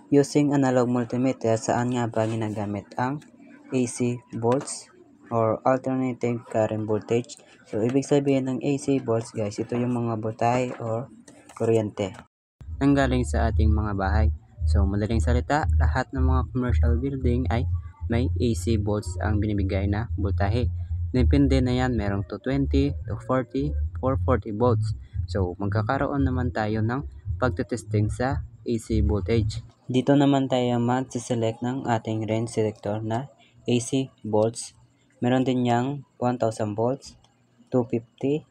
Using analog multimeter, saan nga ba ginagamit ang AC volts or alternating current voltage? So, ibig sabihin ng AC volts guys, ito yung mga voltahe or kuryente nanggaling sa ating mga bahay. So, madaling salita, lahat ng mga commercial building ay may AC volts ang binibigay na voltahe. Depende na yan, merong 220, 240, 440 volts. So, magkakaroon naman tayo ng pagtetesting sa AC voltage. Dito naman tayo mag-select ng ating range selector na AC volts. Meron din yang 1000 volts, 250,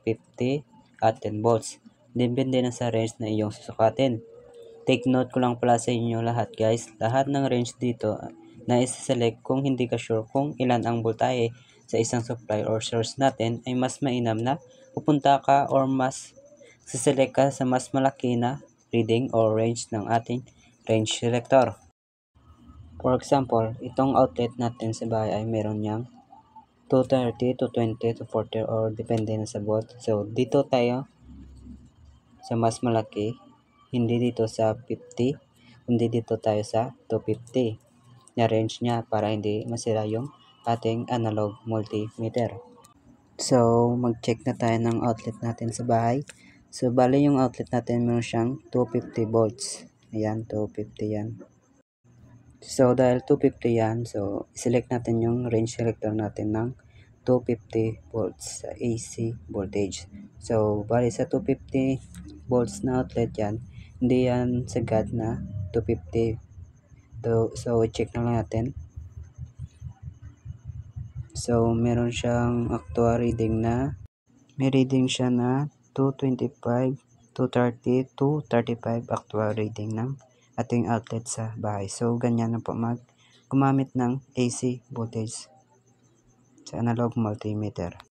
50, at 10 volts. Depende na sa range na iyong susukatin. Take note ko lang pala sa inyo lahat guys, lahat ng range dito na isa-select kung hindi ka sure kung ilan ang voltahe sa isang supply or source natin ay mas mainam na pupunta ka or mas siselect ka sa mas malaki na reading or range ng ating range selector. For example, itong outlet natin sa bahay ay meron niyang 230, 220, 240 or depende na sa volt. So dito tayo sa mas malaki, hindi dito sa 50, hindi dito tayo sa 250 na range niya para hindi masira yung ating analog multimeter. So, mag-check na tayo ng outlet natin sa bahay. So, bali yung outlet natin meron siyang 250 volts. Ayan, 250 yan. So, dahil 250 yan, so, select natin yung range selector natin ng 250 volts sa AC voltage. So, bali sa 250 volts na outlet yan, hindi yan sagad na 250. So, check na lang natin. So, meron siyang actual reading na, may reading siya na 225, 230, 235 actual reading ng ating outlet sa bahay. So, ganyan na po gumamit ng AC voltage sa analog multimeter.